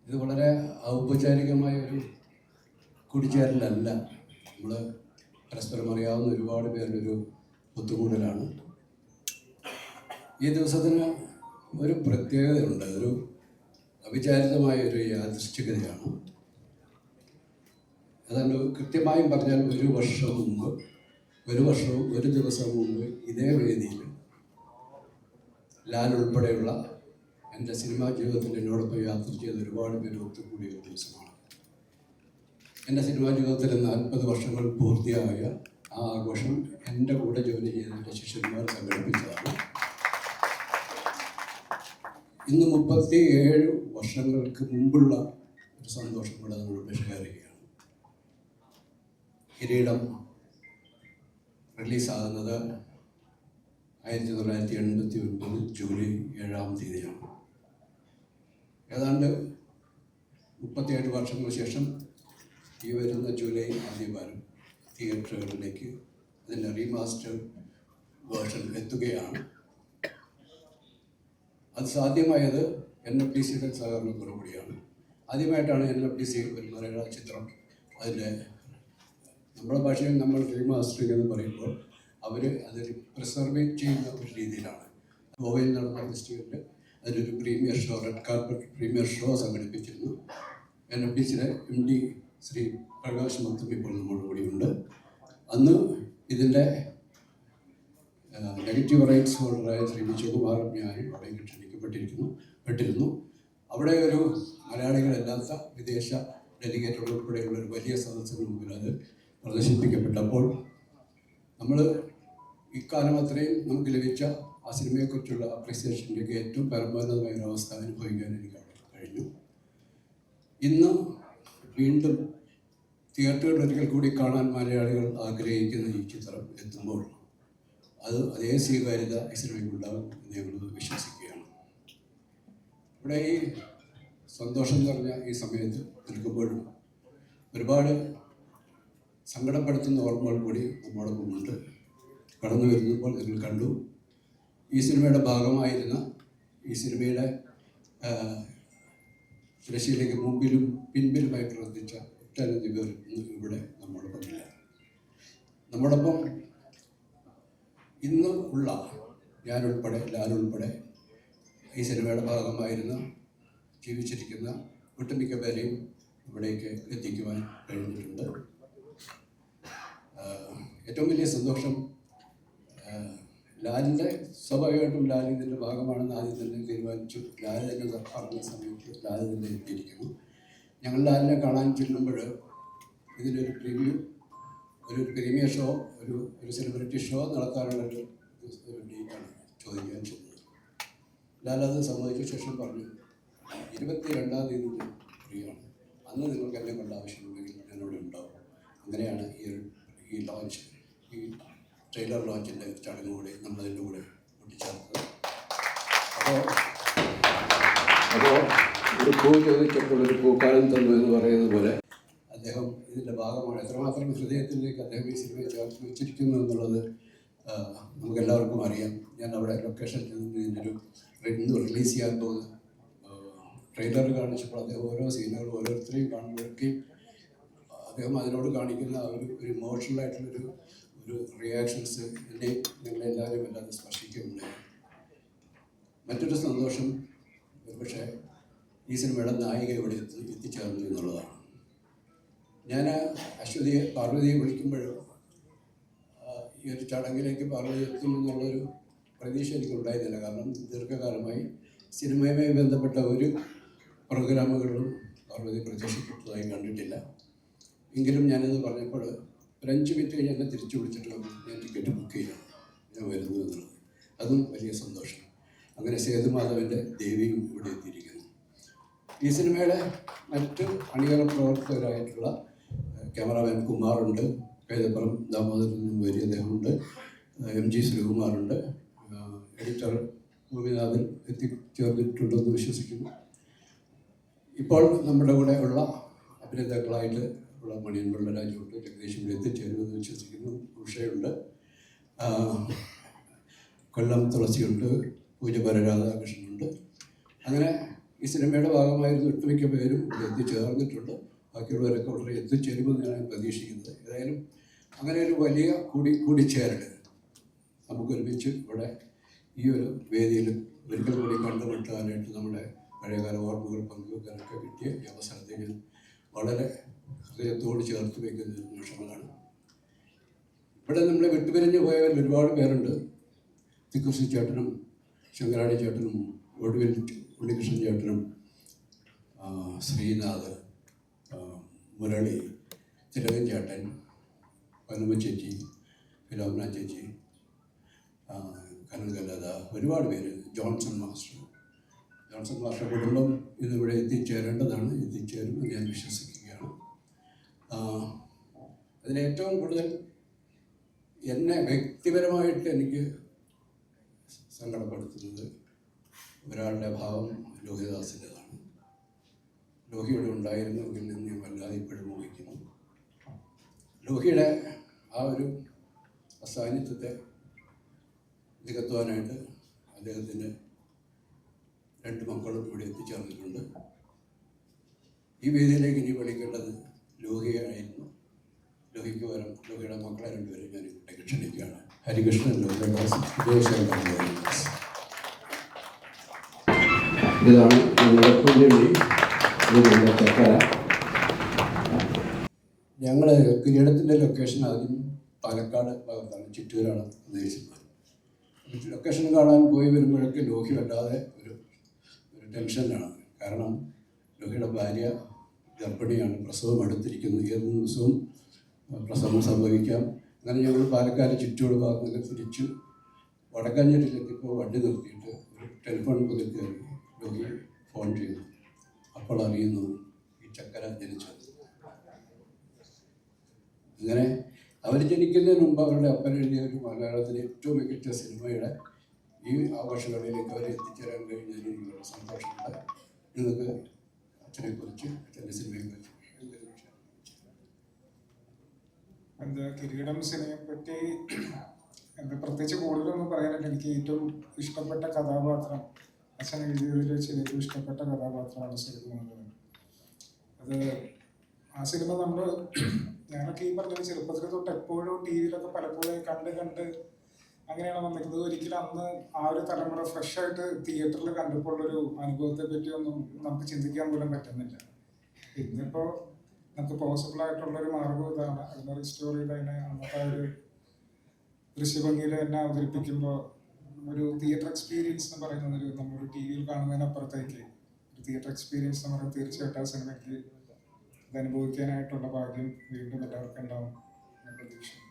ഇത് വളരെ ഔപചാരികമായ ഒരു കൂടിച്ചേരലല്ല. നമ്മൾ പരസ്പരം അറിയാവുന്ന ഒരുപാട് പേരുടെ ഒരു ഒത്തുകൂടലാണ്. ഈ ദിവസത്തിന് ഒരു പ്രത്യേകതയുണ്ട്. ഒരു അവിചാരിതമായ ഒരു യാദൃശ്ചികതയാണ്. അതാണ് കൃത്യമായും പറഞ്ഞാൽ ഒരു വർഷവും ഒരു ദിവസം മുമ്പ് ഇതേ വേദിയിൽ ലാൽ ഉൾപ്പെടെയുള്ള എൻ്റെ സിനിമാ ജീവിതത്തിൽ എന്നോടൊപ്പം യാത്ര ചെയ്ത ഒരുപാട് പേര് ഒത്തുകൂടിയ ഒരു ദിവസമാണ്. എൻ്റെ സിനിമാ ജീവിതത്തിൽ 40 വർഷങ്ങൾ പൂർത്തിയായ ആ ആഘോഷം എൻ്റെ കൂടെ ജോലി ചെയ്ത എൻ്റെ ശിഷ്യന്മാർ സംഘടിപ്പിച്ചതാണ്. ഇന്ന് 37 വർഷങ്ങൾക്ക് മുമ്പുള്ള ഒരു സന്തോഷം കൂടെ നമ്മളോട് ഷെയർ ചെയ്യുകയാണ്. കിരീടം റിലീസാകുന്നത് 1989 ജൂലൈ 7-ാം തീയതിയാണ്. ഏതാണ്ട് 37 വർഷങ്ങൾക്ക് ശേഷം ഈ വരുന്ന ജൂലൈ ആദ്യവാരം തിയേറ്ററുകളിലേക്ക് അതിൻ്റെ റീമാസ്റ്റർ വേർഷൻ എത്തുകയാണ്. അത് സാധ്യമായത് NFDCയുടെ സഹകരണത്തോടുകൂടിയാണ്. ആദ്യമായിട്ടാണ് NFDC ഒരു മലയാള ചിത്രം അതിൻ്റെ നമ്മുടെ ഭാഷയിൽ നമ്മൾ റീമാസ്റ്ററിംഗ് എന്ന് പറയുമ്പോൾ അവർ അതൊരു പ്രിസർവേറ്റ് ചെയ്യുന്ന ഒരു രീതിയിലാണ്. ഗോവയിൽ നടന്ന ഫെസ്റ്റിവലിൽ അതിലൊരു premiere show, red carpet premiere show സംഘടിപ്പിച്ചിരുന്നു. NFDCയുടെ MD ശ്രീ പ്രകാശ് മത്തും ഇപ്പോൾ നമ്മുടെ കൂടിയുണ്ട്. അന്ന് ഇതിൻ്റെ നെഗറ്റീവ് റൈറ്റ്സ് ഹോൾഡറായ ശ്രീ വിജയകുമാർ ഞാനും അവിടെ ക്ഷണിക്കപ്പെട്ടിരുന്നു. അവിടെ ഒരു മലയാളികളല്ലാത്ത വിദേശ ഡെലിഗേറ്റുകൾ ഉൾപ്പെടെയുള്ള ഒരു വലിയ സദസ്സിന് മുമ്പിൽ അത് പ്രദർശിപ്പിക്കപ്പെട്ടപ്പോൾ നമ്മൾ ഇക്കാലം അത്രയും നമുക്ക് ലഭിച്ച ആ സിനിമയെക്കുറിച്ചുള്ള അപ്രീസിയേഷൻ്റെയൊക്കെ ഏറ്റവും പരമോന്നതമായ ഒരു അവസ്ഥ അനുഭവിക്കാൻ എനിക്ക് കഴിഞ്ഞു. ഇന്ന് വീണ്ടും തിയേറ്ററുകളിൽ ഒരിക്കൽ കൂടി കാണാൻ മലയാളികൾ ആഗ്രഹിക്കുന്ന ഈ ചിത്രം എത്തുമ്പോൾ അത് അതേ സ്വീകാര്യത ഈ സിനിമയ്ക്കുണ്ടാകും എന്ന് ഞങ്ങൾ വിശ്വസിക്കുകയാണ്. ഇവിടെ ഈ സന്തോഷം നിറഞ്ഞ ഈ സമയത്ത് നിൽക്കുമ്പോഴും ഒരുപാട് സങ്കടപ്പെടുത്തുന്ന ഓർമ്മകൾ കൂടി നമ്മോടൊപ്പമുണ്ട്. കടന്നു വരുമ്പോൾ നിങ്ങൾ കണ്ടു, ഈ സിനിമയുടെ ഭാഗമായിരുന്ന ഈ സിനിമയുടെ തിരശ്ശീലയ്ക്ക് മുമ്പിലും പിൻപിലുമായി പ്രവർത്തിച്ച ഒട്ടനവധി പേർ ഇവിടെ നമ്മോടൊപ്പമില്ല. നമ്മോടൊപ്പം ഇന്ന് ഉള്ള ഞാനുൾപ്പെടെ ലാലുൾപ്പെടെ ഈ സിനിമയുടെ ഭാഗമായിരുന്ന ജീവിച്ചിരിക്കുന്ന ഒട്ടുമിക്ക പേരെയും ഇവിടേക്ക് എത്തിക്കുവാൻ കഴിഞ്ഞിട്ടുണ്ട്. ഏറ്റവും വലിയ സന്തോഷം ലാലിൻ്റെ സ്വാഭാവികമായിട്ടും ലാൽ ഇതിൻ്റെ ഭാഗമാണെന്ന് ആദ്യം തന്നെ തീരുമാനിച്ചു. ലാൽ തന്നെ പറഞ്ഞ സമയത്ത് ലാൽ തന്നെ എത്തിയിരിക്കുന്നു. ഞങ്ങൾ ലാലിനെ കാണാൻ ചെല്ലുമ്പോൾ ഇതിലൊരു പ്രീമിയർ ഷോ, ഒരു സെലിബ്രിറ്റി ഷോ നടത്താനുള്ളൊരു ഡേറ്റാണ് ചോദിക്കാൻ ചെന്നത്. ലാൽ അത് സമ്മതിച്ച ശേഷം പറഞ്ഞു, 22-ാം തീയതി ഫ്രീയാണ്, അന്ന് നിങ്ങൾക്ക് എന്നെ കൊണ്ട് ആവശ്യമുണ്ടെങ്കിൽ ഞാനിവിടെ ഉണ്ടാവും. അങ്ങനെയാണ് ഈ ലോഞ്ച്, ഈ ട്രെയിലർ ലോഞ്ചിൻ്റെ ചടങ്ങ് കൂടി നമ്മളതിൻ്റെ കൂടെ കൂട്ടിച്ചേർത്തത്. അപ്പോൾ ഒരു പൂ ചോദിച്ചപ്പോൾ ഒരു പൂക്കാലം തന്നു എന്ന് പറയുന്നത് പോലെ അദ്ദേഹം ഇതിൻ്റെ ഭാഗമാണ്. എത്രമാത്രം ഹൃദയത്തിലേക്ക് അദ്ദേഹം ഈ സിനിമയെ ചേർത്ത് വെച്ചിരിക്കുന്നു എന്നുള്ളത് നമുക്കെല്ലാവർക്കും അറിയാം. ഞാൻ അവിടെ ലൊക്കേഷനിൽ നിന്ന് ഇതിൻ്റെ ഇന്ന് റിലീസ് ചെയ്യാൻ പോകുന്ന ട്രെയിലർ കാണിച്ചപ്പോൾ അദ്ദേഹം ഓരോ സീനുകളും ഓരോരുത്തരെയും കാണുമ്പോഴേക്കും അദ്ദേഹം അതിനോട് കാണിക്കുന്ന ഒരു ഇമോഷണലായിട്ടുള്ളൊരു റിയാക്ഷൻസ് എന്നെ ഞങ്ങളെല്ലാവരും വല്ലാതെ സ്പർശിക്കുന്നുണ്ട്. മറ്റൊരു സന്തോഷം ഒരുപക്ഷെ ഈ സിനിമയുടെ നായിക ഇവിടെ എത്തിച്ചേർന്നു എന്നുള്ളതാണ്. ഞാൻ പാർവതിയെ വിളിക്കുമ്പോഴും ഈ ഒരു ചടങ്ങിലേക്ക് പാർവതി എത്തും എന്നുള്ളൊരു പ്രതീക്ഷ എനിക്കുണ്ടായിരുന്നില്ല. കാരണം ദീർഘകാലമായി സിനിമയുമായി ബന്ധപ്പെട്ട ഒരു പ്രോഗ്രാമുകളും പാർവതി പ്രത്യക്ഷപ്പെട്ടതായി കണ്ടിട്ടില്ല. എങ്കിലും ഞാനത് പറഞ്ഞപ്പോൾ ഒരു 5 മിനിറ്റ് കഴിഞ്ഞ് എന്നെ തിരിച്ചു വിളിച്ചിട്ട് ഞാൻ ടിക്കറ്റ് ബുക്ക് ചെയ്യണം, ഞാൻ വരുന്നു എന്നുള്ളത്. അതും വലിയ സന്തോഷം. അങ്ങനെ സേതുമാധവൻ്റെ ദേവിയും ഇവിടെ എത്തിയിരിക്കുന്നു. ഈ സിനിമയുടെ മറ്റ് അണിയറ പ്രവർത്തകരായിട്ടുള്ള ക്യാമറാമാൻ കുമാറുണ്ട്, കൈതപ്പുറം ദാമോദരൻ വരി അദ്ദേഹമുണ്ട്, MG ശ്രീകുമാറുണ്ട്, എഡിറ്റർ ഗോപിനാഥൻ എത്തിച്ചേർന്നിട്ടുണ്ടെന്ന് വിശ്വസിക്കുന്നു. ഇപ്പോൾ നമ്മുടെ കൂടെ ഉള്ള അഭിനേതാക്കളായിട്ട് ഉള്ള മണിയൻ പിള്ള രാജുണ്ട്, ജഗദീഷ് ഇവിടെ എത്തിച്ചേരുമെന്ന് വിശ്വസിക്കുന്നു. ഉഷയുണ്ട്, കൊല്ലം തുളസിയുണ്ട്, പൂജ രാധാകൃഷ്ണനുണ്ട്. അങ്ങനെ ഈ സിനിമയുടെ ഭാഗമായിരുന്നു ഒട്ടുമിക്ക പേരും ഇവിടെ എത്തിച്ചേർന്നിട്ടുണ്ട്. ബാക്കിയുള്ളവരൊക്കെ വളരെ എത്തിച്ചേരുമെന്ന് ഞാൻ പ്രതീക്ഷിക്കുന്നത്. ഏതായാലും അങ്ങനെ ഒരു വലിയ കൂടിച്ചേരൽ നമുക്ക് ഒരുമിച്ച് ഇവിടെ ഈ ഒരു വേദിയിൽ ഒരിക്കൽ കൂടി കണ്ടുമുട്ടാനായിട്ട് നമ്മുടെ പഴയകാല ഓർമ്മകൾ പങ്കുവെക്കാനൊക്കെ കിട്ടിയ ഈ അവസരത്തെ ഞാൻ വളരെ ഹൃദയത്തോട് ചേർത്ത് വയ്ക്കുന്ന നിമിഷങ്ങളാണ്. ഇവിടെ നമ്മളെ വിട്ടുപിരിഞ്ഞ് പോയവർ ഒരുപാട് പേരുണ്ട്. തിക്കുറിശി ചേട്ടനും ശങ്കരാടി ചേട്ടനും ഒടുവിൽ ഉണ്ണികൃഷ്ണൻ ചേട്ടനും ശ്രീനാഥ്, മുരളി, തിലകൻ ചേട്ടൻ, പനമ ചേച്ചി, ഫിലോമിന ചേച്ചി, കനകലത, ഒരുപാട് പേര്, ജോൺസൺ മാസ്റ്റർ കുടുംബം ഇന്നിവിടെ എത്തിച്ചേരേണ്ടതാണ്, എത്തിച്ചേരുമെന്ന് ഞാൻ വിശ്വസിക്കുകയാണ്. അതിലേറ്റവും കൂടുതൽ എന്നെ വ്യക്തിപരമായിട്ട് എനിക്ക് സങ്കടപ്പെടുത്തുന്നത് ഒരാളുടെ ഭാവം ലോഹിതദാസിൻ്റെതാണ്. ലോഹിയുടെ ഉണ്ടായിരുന്നെങ്കിൽ എന്ന് ഞാൻ വല്ലാതെ ഇപ്പോഴും മോഹിക്കുന്നു. ലോഹിയുടെ ആ ഒരു അസാന്നിധ്യത്തെ നികത്തുവാനായിട്ട് അദ്ദേഹത്തിൻ്റെ 2 മക്കളും ഇവിടെ എത്തിച്ചേർന്നിട്ടുണ്ട്. ഈ വേദിയിലേക്ക് ഇനി വിളിക്കേണ്ടത് ലോഹിയായിരുന്നു. ലോഹിക്ക് പകരം ലോഹിയുടെ മക്കളെ 2 പേരും ഞാൻ ഇങ്ങോട്ടേക്ക് ക്ഷണിക്കുകയാണ്. ഹരികൃഷ്ണൻ ലോഹിദാസ്, ദേശാസ്. ഇതാണ് ഞങ്ങളുടെ പുല്ലുള്ളി, ഇതിൻ്റെ ചക്കര. ഞങ്ങൾ കിരീടത്തിൻ്റെ ലൊക്കേഷൻ ആദ്യം പാലക്കാട് ഭാഗത്താണ്, ചിറ്റൂരാണ് ഉദ്ദേശിച്ചത്. ലൊക്കേഷൻ കാണാൻ പോയി വരുമ്പോഴൊക്കെ ലോഹി വല്ലാതെ ഒരു ടെൻഷനിലാണ്. കാരണം ലോഹിയുടെ ഭാര്യ ഗർഭിണിയാണ്, പ്രസവം അടുത്തിരിക്കുന്നു, ഏത് ദിവസവും പ്രസവം സംഭവിക്കാം. അങ്ങനെ ഞങ്ങൾ പാലക്കാട് ചുറ്റോട് ഭാഗത്തൊക്കെ തിരിച്ച് വടക്കാഞ്ചേരിയിലെത്തിയപ്പോൾ വണ്ടി നിർത്തിയിട്ട് ഒരു ടെലിഫോൺ മുതൽ കയറി ലോഹി ഫോൺ ചെയ്തു. അപ്പോൾ അറിയുന്നു ഈ ചക്കര ജനിച്ചത്. അങ്ങനെ അവർ ജനിക്കുന്നതിന് മുമ്പ് അവരുടെ അപ്പൻ എഴുതിയ ഒരു മലയാളത്തിലെ ഏറ്റവും മികച്ച സിനിമയുടെ ഈ ആഘോഷങ്ങളിലേക്ക് അവരെ എത്തിച്ചേരാൻ കഴിഞ്ഞതിൽ എനിക്ക് വളരെ സന്തോഷമുണ്ട്. നിങ്ങൾക്ക് അച്ഛനെക്കുറിച്ച്, അച്ഛൻ്റെ സിനിമയെക്കുറിച്ച് എന്താ കിരീടം സിനിമയെപ്പറ്റി എന്താ പ്രത്യേകിച്ച് കൂടുതലൊന്നും പറയാനില്ല. എനിക്ക് ഏറ്റവും ഇഷ്ടപ്പെട്ട കഥാപാത്രം, അച്ഛൻ എഴുതിയതിൽ വെച്ച് ഏറ്റവും ഇഷ്ടപ്പെട്ട കഥാപാത്രമാണ് സിനിമ. അത് ആ സിനിമ ഞാനൊക്കെ ഈ പറഞ്ഞ ചെറുപ്പത്തിൽ തൊട്ട് എപ്പോഴും ടി വിയിലൊക്കെ പലപ്പോഴും കണ്ട് അങ്ങനെയാണ് വന്നിരിക്കുന്നത്. ഒരിക്കലും അന്ന് ആ ഒരു തലമുറ ഫ്രഷായിട്ട് തിയേറ്ററിൽ കണ്ടപ്പോൾ ഉള്ളൊരു അനുഭവത്തെ പറ്റിയൊന്നും നമുക്ക് ചിന്തിക്കാൻ പോലും പറ്റുന്നില്ല. ഇന്നിപ്പോൾ നമുക്ക് പോസിബിൾ ആയിട്ടുള്ളൊരു മാർഗം ഇതാണ്. അതിനെ റിസ്റ്റോർ ചെയ്ത് അതിനെ അന്നത്തെ ഒരു ദൃശ്യഭംഗിയിൽ തന്നെ അവതരിപ്പിക്കുമ്പോൾ ഒരു തിയേറ്റർ എക്സ്പീരിയൻസ് എന്ന് പറയുന്നത് നമ്മൾ ടി വിയിൽ കാണുന്നതിനപ്പുറത്തേക്ക് ഒരു തിയേറ്റർ എക്സ്പീരിയൻസ് എന്ന് പറയുന്നത് തീർച്ചയായിട്ടും ആ സിനിമയ്ക്ക് ഇത് അനുഭവിക്കാനായിട്ടുള്ള ഭാഗ്യം വീണ്ടും എല്ലാവർക്കും ഉണ്ടാവും ഞാൻ പ്രതീക്ഷിക്കുന്നു.